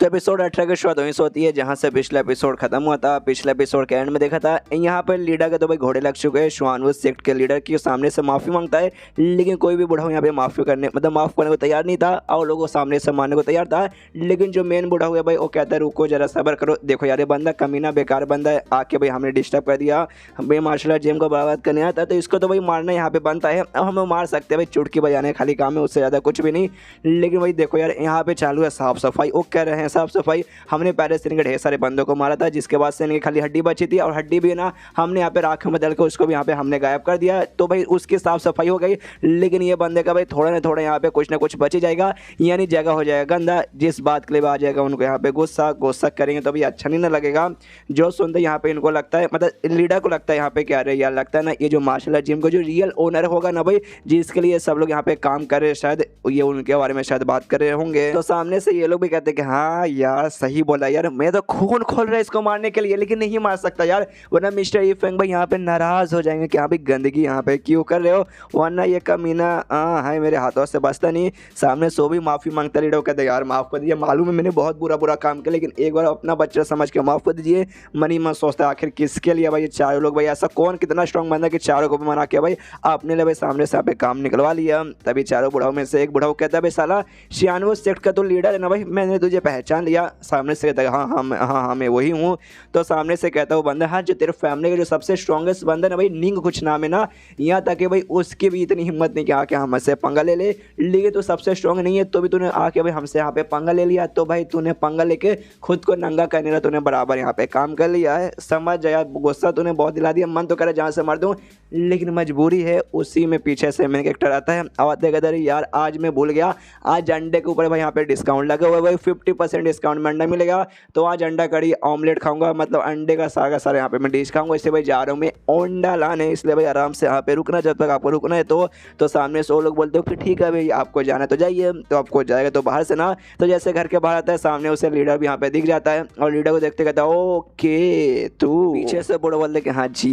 तो एपिसोड 18 की शुरुआत वहीं से होती है जहां से पिछला एपिसोड खत्म हुआ था। पिछले एपिसोड के एंड में देखा था यहाँ पे लीडर के तो भाई घोड़े लग चुके हैं शुआनवुड सेक्ट के लीडर की सामने से माफी मांगता है, लेकिन कोई भी बूढ़ा यहाँ पे माफी करने माफ करने को तैयार नहीं था और लोगों को सामने से मारने को तैयार था। लेकिन जो मेन बूढ़ा हुआ भाई वो कहता है रुको जरा सबर करो, देखो यार ये बंदा कमीना बेकार बंदा है, आके भाई हमने डिस्टर्ब कर दिया, भाई मार्शल आर्ट जिम को बर्बाद करने आता तो इसको तो भाई मारना यहाँ पे बनता है। अब हमें मार सकते हैं भाई, चुटकी बजाने खाली काम है, उससे ज़्यादा कुछ भी नहीं। लेकिन भाई देखो यार यहाँ पे चालू है साफ सफाई, वो कह रहे हैं साफ सफाई, हमने पहले से इनके ढेर सारे बंदों को मारा था जिसके बाद से इनकी खाली हड्डी बची थी और हड्डी भी ना हमने यहाँ पे राख में बदल के उसको भी यहाँ पे हमने गायब कर दिया, तो भाई उसकी साफ सफाई हो गई। लेकिन ये बंदे का भाई थोड़ा ना थोड़ा यहाँ पे कुछ ना कुछ बच ही जाएगा, यानी जगह हो जाएगा गंदा, जिस बात के लिए आ जाएगा उनको यहाँ पे गुस्सा करेंगे तो भी अच्छा नहीं ना लगेगा। जो सुनते यहाँ पे इनको लगता है मतलब लीडर को लगता है यहाँ पे क्या रहे यार, लगता है ना ये जो मार्शल आर्ट जिम को जो रियल ओनर होगा ना भाई जिसके लिए सब लोग यहाँ पे काम कर रहे हैं, शायद ये उनके बारे में शायद बात कर रहे होंगे। तो सामने से ये लोग भी कहते हैं कि हाँ यार सही बोला यार, मैं तो खून खोल रहा है इसको मारने के लिए लेकिन नहीं मार सकता यार, वरना मिस्टर ई फेंग भाई यहाँ पे नाराज हो जाएंगे कि हाँ भाई गंदगी यहाँ पे क्यों कर रहे हो, वरना ये कमीना है मेरे हाथों से बचता नहीं। सामने सो भी माफी मांगता लीडर, कहते यार माफ कर दीजिए, मालूम है मैंने बहुत बुरा काम किया लेकिन एक बार अपना बच्चा समझ के माफ कर दीजिए। मनी मन सोचता है आखिर किसके लिए भाई ये चारों लोग, भाई ऐसा कौन कितना स्ट्रॉन्ग बंदा कि चारों को भी मना किया भाई आपने ले भाई सामने से यहाँ पे काम निकलवा लिया। तभी चारों बुढ़ाओं में से एक बुढ़ाओ कहता है भाई साला शियानवुड सेक्ट का तो लीडर है ना भाई, मैंने तुझे पहचान लिया। सामने से कहता है हाँ मैं वही हूँ। तो सामने से कहता है वो बंदा हाँ जो तेरे फैमिली का जो सबसे स्ट्रॉन्गेस्ट बंदा ना भाई निंग कुछ नाम है ना, यहाँ तक कि भाई उसकी भी इतनी हिम्मत नहीं कि आके हमसे पंगा ले ले, लेकिन तो सबसे स्ट्रॉन्ग नहीं है तो भी तूने आके भाई हमसे यहाँ पे पंगा ले लिया, तो भाई तूने पंगा लेके खुद को नंगा करने का तूने बराबर यहाँ पे काम कर लिया है। समझ जाए गुस्सा तूने बहुत दिला दिया, मन तो करे जहाँ से मार दूँ लेकिन मजबूरी है। उसी में पीछे से मेन कैरेक्टर आता है, आवाज़ कहता है यार आज मैं भूल गया, आज अंडे के ऊपर भाई यहाँ पे डिस्काउंट लगा हुआ है भाई 50% डिस्काउंट में अंडा मिलेगा, तो आज अंडा कड़ी ऑमलेट खाऊंगा, मतलब अंडे का सारा यहाँ पे मैं डिश खाऊंगा, इसलिए भाई जा रहा हूँ मैं अंडा लाने, इसलिए भाई आराम से यहाँ पे रुकना जब तक आपको रुकना है। तो सामने से वो लोग बोलते हो कि ठीक है भाई आपको जाना तो जाइए, तो आपको जाएगा तो बाहर से ना, तो जैसे घर के बाहर आता है सामने उसे लीडर भी यहाँ पे दिख जाता है और लीडर को देखते कहता है ओके तू, पीछे से बूढ़ा बोलते कि हाँ जी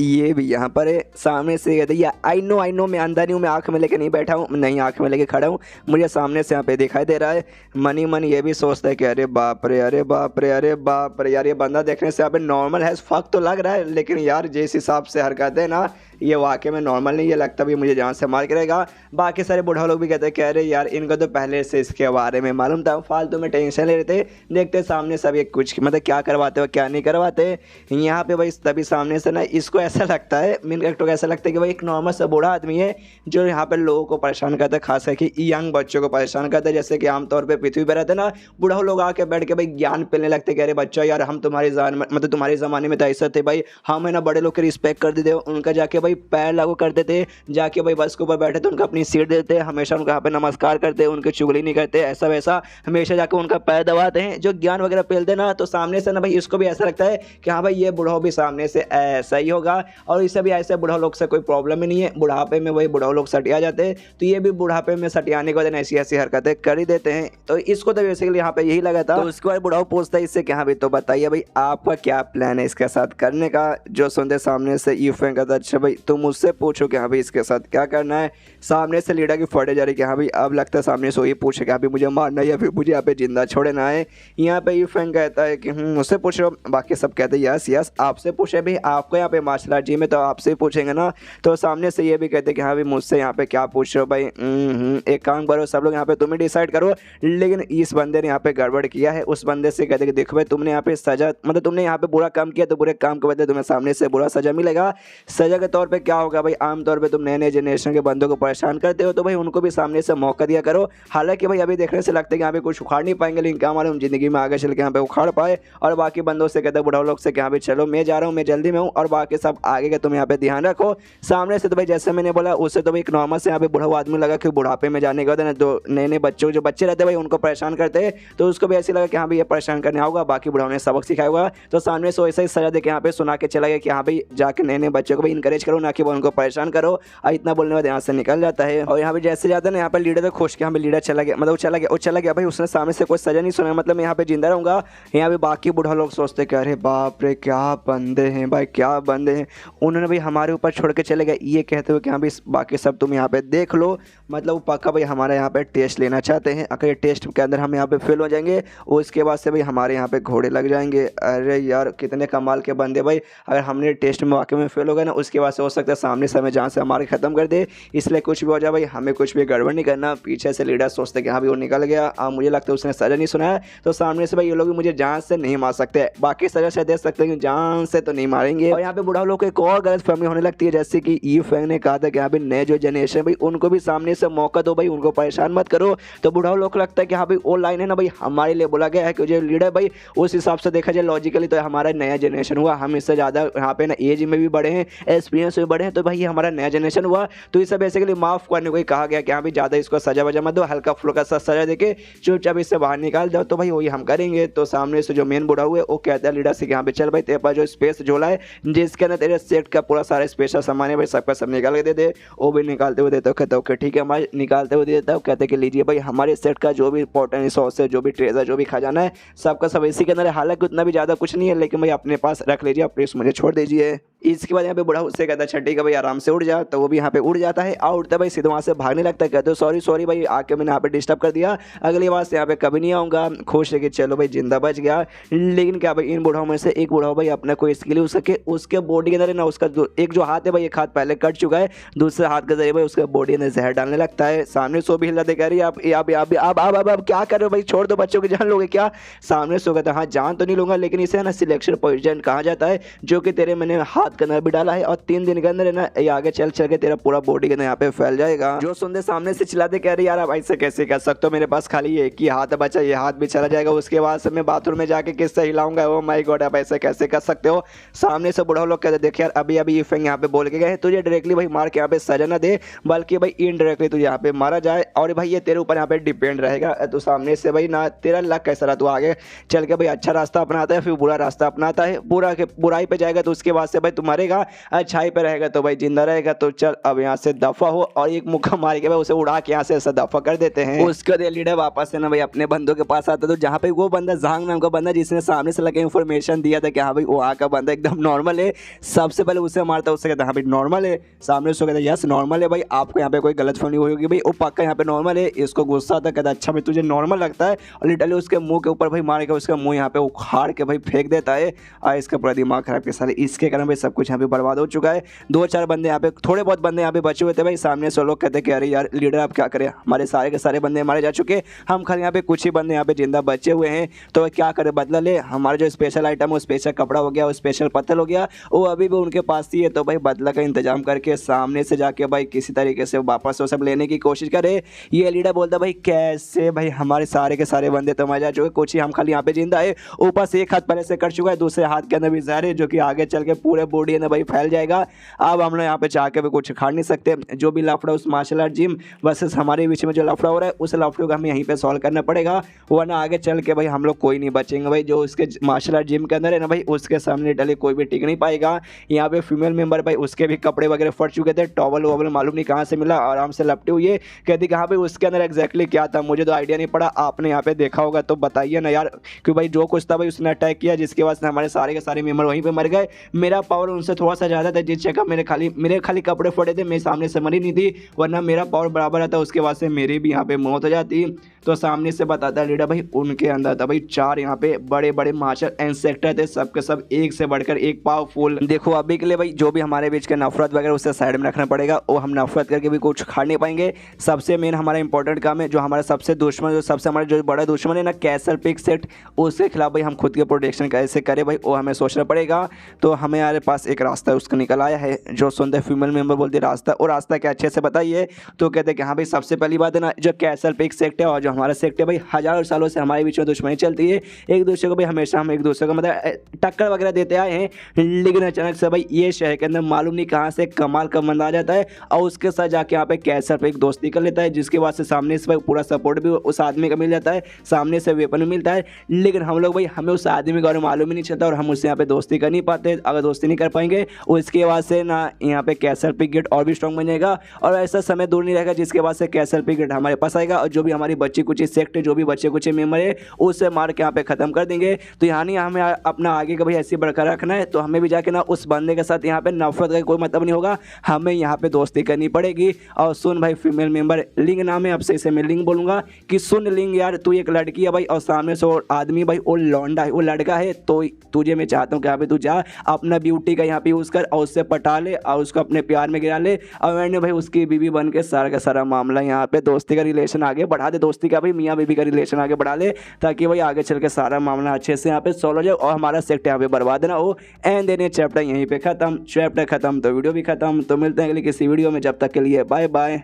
ये भी यहाँ पर है। सामने से कहते हैं आई नो मैं अंदर नहीं हूँ, मैं आँख में लेके नहीं बैठा हूँ, नहीं आँख में लेके खड़ा हूँ, मुझे सामने से यहाँ पे दिखाई दे रहा है। मन ये भी सोचता है कि अरे बाप रे यार ये बंदा देखने से यहाँ पे नॉर्मल है फक तो लग रहा है, लेकिन यार जिस हिसाब से हरकत है ना ये वाकई में नॉर्मल नहीं, ये लगता भी मुझे जान से मार के रहेगा। बाकी सारे बूढ़ा लोग भी कहते हैं कह रहे यार इनको तो पहले से इसके बारे में मालूम था, फालतू में टेंशन ले रहे थे, देखते सामने सब ये कुछ मतलब क्या करवाते हो क्या नहीं करवाते यहाँ पे भाई। तभी सामने से ना इसको ऐसा लगता है मेन कैरेक्टर को ऐसा लगता है कि भाई एक नॉर्मल सा बूढ़ा आदमी है जो यहाँ पर लोगों को परेशान करता है, खास करके यंग बच्चों को परेशान करता है। जैसे कि आमतौर पर पृथ्वी पर रहते ना बूढ़ा लोग आके बैठ के भाई ज्ञान पेलने लगते कि अरे बच्चा यार हम तुम्हारी मतलब तुम्हारे ज़माने में तो ऐसा थे भाई, हम है ना बड़े लोग की रिस्पेक्ट कर देते, उनका जाके भाई पैर लागू करते थे, जाके भाई बस के ऊपर बैठे थे उनका अपनी सीट देते, हमेशा उनका यहाँ पे नमस्कार करते, उनकी चुगली नहीं करते, ऐसा वैसा हमेशा जाके उनका पैर दबाते हैं जो ज्ञान वगैरह पेलते ना। तो सामने से ना भाई इसको भी ऐसा लगता है कि हाँ भाई ये बूढ़ा भी सामने से ऐसा ही होगा और इसे भी ऐसे बूढ़ा लोग से कोई प्रॉब्लम ही नहीं है, बुढ़ापे में वही बूढ़ा लोग सटिया जाते हैं, तो ये भी बुढ़ापे में सटियाने के बाद ऐसी हरकतें कर ही देते हैं। तो इसको तो बेसिकली यहाँ पे यही लगा था। तो उसके बाद बुढ़ाओ पूछता है इससे कि हाँ भाई तो बताइए भाई आपका क्या प्लान है इसके साथ करने का। जो सुनते सामने से यू फेंक कहता अच्छा भाई तुम मुझसे पूछो कि हाँ भाई इसके साथ क्या करना है। सामने से लीडर की फटे जा रही कि हाँ भाई अब लगता है सामने से वही पूछे कि अभी मुझे मारना है या फिर मुझे यहाँ पे जिंदा छोड़ना है। यहाँ पे यू फेंक कहता है कि मुझसे पूछो, बाकी सब कहते हैं यस आपसे पूछे भाई, आपको यहाँ पे मार्शल आर्ट जिम में तो आपसे पूछेंगे ना। तो सामने से ये भी कहते हैं कि हाँ भाई मुझसे यहाँ पे क्या पूछ रहे हो भाई, एक काम करो सब लोग यहाँ पे तुम ही डिसाइड करो, लेकिन इस बंदे ने यहाँ पे गड़बड़ किया है। उस बंदे से कहते कि देखो भाई तुमने यहाँ पे सजा मतलब तुमने यहाँ पे बुरा काम किया तो बुरे काम के बदले तुम्हें सामने से बुरा सजा मिलेगा। सजा के तौर पे क्या होगा भाई, आमतौर पे तुम नए जनरेशन के बंदों को परेशान करते हो तो भाई उनको भी सामने से मौका दिया करो। हालांकि भाई अभी देखने से लगता है कि यहाँ पे कुछ उखाड़ नहीं पाएंगे, लेकिन क्या मालूम जिंदगी में आगे चल के यहाँ पे उखाड़ पाए। और बाकी बंदों से कहते हैं बुढ़ाओ लोग से कि हाँ भाई चलो मैं जा रहा हूँ, मैं जल्दी में हूँ और बाकी सब आगे का तुम यहाँ पे ध्यान रखो। सामने से तो भाई जैसे मैंने बोला उससे तो भाई एक नॉर्मल से यहाँ पे बुढ़ा आदमी लगा कि बुढ़ापे में जाने के बाद ना जो नए बच्चों जो बच्चे रहते हैं भाई उनको परेशान करते हैं, तो उसको भी ऐसे लगा कि हाँ भाई ये परेशान करने आऊगा, बाकी बुढ़ाओं ने सबक सिखाया होगा। तो सामने से वैसा ही सजा दे के यहाँ पे सुना के चला गया कि हाँ भाई जाके नए बच्चों को भी इंकरेज करो ना कि वो उनको परेशान करो। और इतना बोलने बाद यहाँ से निकल जाता है। और यहाँ पे जैसे जाता है ना यहाँ पे लीडर तो खुश कि हाँ भाई लीडर चला गया, मतलब चला गया भाई, उसने सामने से कोई सजा नहीं सुना, मतलब मैं यहाँ पे जिंदा रहूँगा। यहाँ पे बाकी बूढ़ा लोग सोचते कि अरे बाप रे क्या बंदे हैं भाई, क्या बंदे हैं, उन्होंने भाई हमारे ऊपर छोड़ के चले गए। ये कहते हुए कि हाँ भाई बाकी सब तुम यहाँ पे देख लो, मतलब पक्का भाई हमारा यहाँ पे टेस्ट लेना चाहते हैं, अगर ये टेस्ट के अंदर हम यहाँ पे फेल फेल हो जाएंगे, उसके बाद से भाई हमारे यहाँ पे घोड़े लग जाएंगे। अरे यार कितने कमाल के बंदे भाई, अगर हमने टेस्ट में वाकई में फेल हो गए ना, उसके बाद से हो सकता है सामने से हमें जहाँ से हमारे ख़त्म कर दे। इसलिए कुछ भी हो जाए भाई, हमें कुछ भी गड़बड़ नहीं करना। पीछे से लीडर सोचते कि हाँ भी वो निकल गया, मुझे लगता है उसने सजा नहीं सुना है, तो सामने से भाई ये लोग भी मुझे जान से नहीं मार सकते। बाकी सजा से दे सकते हैं, जान से तो नहीं मारेंगे। और यहाँ पे बुढ़ा लोग को एक और गलत फहमी होने लगती है, जैसे कि ई फैंग ने कहा था कि यहाँ पे नए जो जनरेशन भाई उनको भी सामने से मौका दो भाई, उनको परेशान मत करो। तो बुढ़ा लोग को लगता है कि हाँ भाई वो लाइन है ना भाई हमारे लिए बोला गया है, कि जो लीडर भाई उस हिसाब से देखा जाए लॉजिकली तो हमारा नया जनरेशन हुआ, हम इससे ज़्यादा यहाँ पे ना एज में भी बड़े हैं, एक्सपीरियंस में बड़े हैं, तो भाई ये हमारा नया जनरेशन हुआ। तो इसे बेसिकली माफ़ करने को ही कहा गया कि हाँ भाई ज़्यादा इसको सजा वजा मत दो, हल्का फुल्का सा सजा देके चुपचाप इससे बाहर निकाल दो, तो भाई वही हम करेंगे। तो सामने से जो मेन बुढ़ा हुआ है वो कहता है लीडर से कि यहाँ पे चल भाई तेरे पास जो स्पेस झोला है जिसके अंदर तेरे सेट का पूरा सारा स्पेशल सामान है भाई, सबका सब निकाल के दे दे। वो भी निकालते हुए देता हूँ, कहता हूँ ठीक है हमारे निकालते हुए देता हूँ, कहते कि लीजिए भाई हमारे सेट का जो भी इंपॉर्टेंट रिसोर्स है, जो भी ट्रेजर, जो भी खजाना है, सबका सब इसी के अंदर है। हालांकि उतना भी ज़्यादा कुछ नहीं है, लेकिन भाई अपने पास रख लीजिए, आप प्लीज़ मुझे छोड़ दीजिए। इसके बाद यहाँ पे बुढ़ा उससे कहता है छठी का भाई आराम से उड़ जा, तो वो भी यहाँ पे उड़ जाता है और उड़ता भाई सीधे वहाँ से भागने लगता है। कहते हो सॉरी सॉरी भाई आके मैंने यहाँ पे डिस्टर्ब कर दिया, अगली बार से यहाँ पे कभी नहीं आऊँगा। खुश है कि चलो भाई जिंदा बच गया। लेकिन क्या भाई इन बुढ़ाओं में से एक बुढ़ा भाई अपना कोई स्किल यूज करके उसके बॉडी के अंदर ना उसका एक जो हाथ है भाई, एक हाथ पहले कट चुका है, दूसरे हाथ के जरिए भाई उसके बॉडी अंदर जहर डालने लगता है। सामने सो भी हिला दे कह रही है आप क्या कर रहे हो भाई, छोड़ दो बच्चों की जान लोगे क्या। सामने सो कहता है हाँ जान तो नहीं लूंगा, लेकिन इसे ना सिलेक्शन पोजीशन कहा जाता है, जो कि तेरे मैंने हाथ के अंदर भी डाला है और 3 दिन के अंदर है ना ये आगे चल चल के तेरा पूरा बॉडी के अंदर यहाँ पे फैल जाएगा। जो सुनते सामने से चिल्लाते कह रही यार आप ऐसे कैसे कर सकते हो, मेरे पास खाली एक ही हाथ बचा, ये हाथ भी चला जाएगा, उसके बाद से मैं बाथरूम में जाके किससे हिलाऊंगा, ओ माय गॉड आप ऐसे कैसे कर सकते हो। सामने से बुढ़ा लोग कहते देख यार अभी अभी इफेंग यहाँ पे बोल के गए, तुझे डायरेक्टली भाई मार के यहाँ पे सजा ना दे, बल्कि भाई इनडायरेक्टली तुझे यहाँ पे मारा जाए, और भाई ये तेरे ऊपर यहाँ पे डिपेंड रहेगा। तो सामने से भाई ना तेरा लक कैसा रहा, तू आगे चल के भाई अच्छा रास्ता अपनाता है फिर बुरा रास्ता अपनाता है, बुराई पे जाएगा तो उसके बाद से भाई तू मरेगा, अच्छाई पे रहेगा तो भाई जिंदा रहेगा। तो चल अब यहाँ से दफा हो, और एक मुक्का मार के भाई उसे उड़ा के यहाँ से ऐसा दफा कर देते हैं। उसके बाद लीडर वापस से ना भाई अपने बंदों के पास आता, तो जहाँ पे वो बंदा जहांग नाम का बंदा जिसने सामने से लगे इन्फॉर्मेशन दिया था कि हाँ भाई वहाँ का बंदा एकदम नॉर्मल है, सबसे पहले उसे मारता, उससे कहता हाँ भाई नॉर्मल है। सामने से कहता यस नॉर्मल है भाई, आपको यहाँ पे कोई गलत फहमी हुई होगी भाई, वो पक्का यहाँ पे नॉर्मल है। इसको गुस्सा आता, कहता अच्छा भाई तुझे नॉर्मल लगता है, और लिटरली उसके मुंह के ऊपर भाई मार के उसका मुंह यहाँ पे उखाड़ के भाई फेंक देता है। इसका पूरा दिमाग खराब के सारे इसके कारण भाई सब कुछ यहाँ पे बर्बाद हो चुका है। 2-4 बंदे यहाँ पे, थोड़े बहुत बंदे यहाँ पे बचे हुए थे भाई। सामने से लोग कहते कि अरे यार लीडर आप क्या करें, हमारे सारे के सारे बंदे मारे जा चुके, हम खाली यहाँ पे कुछ ही बंदे यहाँ पे जिंदा बचे हुए हैं, तो क्या करें बदला ले, हमारा जो स्पेशल आइटम वो स्पेशल कपड़ा हो गया, वो स्पेशल पत्थर हो गया, वो अभी भी उनके पास ही है, तो भाई बदला का इंतजाम करके सामने से जाके भाई किसी तरीके से वापस वो सब लेने की कोशिश करे। ये लीडर बोलता भाई कैसे भाई हमारे सारे के सारे बंदे तो मर जा चुके, कुछ ही हम खाली यहाँ पे जिंदा है, ऊपर से एक हाथ पहले से कट चुका है, दूसरे हाथ के अंदर भी जहर है जो कि आगे चल के पूरे बॉडी अंदर भाई फैल जाएगा। अब हम लोग यहाँ पे चाह के भी कुछ खा नहीं सकते, जो भी लफड़ा उस मार्शल आर्ट जिम वर्सेस हमारे बीच में जो लफड़ा हो रहा है उस लफड़े को हमें यहीं पे सॉल्व करना पड़ेगा, वरना आगे चल के भाई हम लोग कोई नहीं बचेंगे भाई। जो उसके मार्शल आर्ट जिम के अंदर है ना भाई उसके सामने डले कोई भी टिक नहीं पाएगा। यहाँ पे फीमेल मेंबर भाई उसके भी कपड़े वगैरह फट चुके थे, टॉवल वॉवल मालूम नहीं कहाँ से मिला, आराम से लपटे हुए। कहती कहाँ भाई उसके अंदर एग्जैक्टली क्या था मुझे तो आइडिया नहीं पड़ा, आपने यहाँ पे देखा होगा तो बताइए ना यार, क्योंकि भाई जो कुछ था भाई उसने अटैक किया जिसके बाद हमारे सारे के सारे मेंबर वहीं पे मर गए। मेरा पावर उनसे थोड़ा सा ज़्यादा था, जिस जगह मेरे खाली कपड़े फटे थे, मैं सामने से मरी नहीं थी, वरना मेरा पावर बराबर रहता, उसके बाद से मेरी भी यहाँ पे मौत हो जाती। तो सामने से बताता है लीडर भाई उनके अंदर था भाई 4 यहाँ पे बड़े बड़े मार्शल इंसेक्टर थे, सबके सब एक से बढ़कर एक पावरफुल। देखो अभी के लिए भाई जो भी हमारे बीच के नफरत वगैरह उसे साइड में रखना पड़ेगा, वो हम नफरत करके भी कुछ खा नहीं पाएंगे। सबसे मेन हमारा इंपॉर्टेंट काम है, जो हमारा सबसे दुश्मन, जो सबसे हमारा जो बड़ा दुश्मन है ना कैसल पिक सेट, उसके खिलाफ भाई हम खुद के प्रोटेक्शन कैसे करें भाई वो हमें सोचना पड़ेगा। तो हमें हमारे पास एक रास्ता है उसका निकल आया है। जो सुनते फीमेल मेंबर बोलती है रास्ता, और रास्ता क्या अच्छे से बताइए, तो कहते हैं कि हाँ भाई सबसे पहली बात है ना जो कैसल पिक सेक्ट है और जो हमारा सेक्ट है भाई हजारों सालों से हमारे बीच में दुश्मनी चलती है, एक दूसरे को भाई हमेशा हम एक दूसरे को मतलब टक्कर वगैरह देते आए हैं, लेकिन अचानक से भाई ये शहर के अंदर मालूम नहीं कहाँ से कमाल का बंदा आ जाता है और उसके साथ जाके यहाँ पे कैसल पे एक दोस्ती कर लेता है, जिसके बाद से सामने से भाई पूरा सपोर्ट भी उस आदमी का मिल जाता है, सामने से वेपन भी मिलता है। लेकिन हम लोग भाई हमें उस आदमी के बारे में मालूम ही नहीं चलता और हम उससे यहाँ पे दोस्ती कर नहीं पाते। अगर दोस्ती नहीं कर कर पाएंगे, उसके बाद से ना यहाँ पे कैसल पिक गेट और भी स्ट्रॉन्ग बन जाएगा और ऐसा समय दूर नहीं रहेगा जिसके बाद से कैसल पिक गेट हमारे पास आएगा और जो भी हमारी बच्ची कुछ सेक्ट जो भी बच्चे कुछ मेंबर है उसे मार के यहाँ पे खत्म कर देंगे। तो यहाँ नहीं हमें अपना आगे का भाई ऐसे बरकरार रखना है, तो हमें भी जाके ना उस बंदे के साथ यहाँ पे नफरत का कोई मतलब नहीं होगा, हमें यहाँ पे दोस्ती करनी पड़ेगी। और सुन भाई फीमेल मेंबर, लिंग नाम है, अब से इसे मैं लिंग बोलूंगा कि सुन लिंग यार, तू एक लड़की है भाई और सामने से और आदमी भाई वो लौंडा है, वो लड़का है, तो तुझे मैं चाहता हूँ कि यहाँ पे तू जा अपना ब्यूटी का यहाँ पे यूज़ कर और उससे पटा ले और उसको अपने प्यार में गिरा ले और मैंने भाई उसकी बीवी बन के सारा का सारा मामला यहाँ पे दोस्ती का रिलेशन आगे बढ़ा दे, दोस्ती का भाई मियाँ बीवी का रिलेशन आगे बढ़ा ले, ताकि भाई आगे चल के सारा मामला अच्छे से यहाँ पे सॉल्व हो जाए और हमारा सेक्ट यहाँ पे बर्बाद ना हो। एंड देन चैप्टर यहीं पे खत्म, चैप्टर खत्म तो वीडियो भी खत्म। तो मिलते हैं अगली किसी वीडियो में, जब तक के लिए बाय बाय।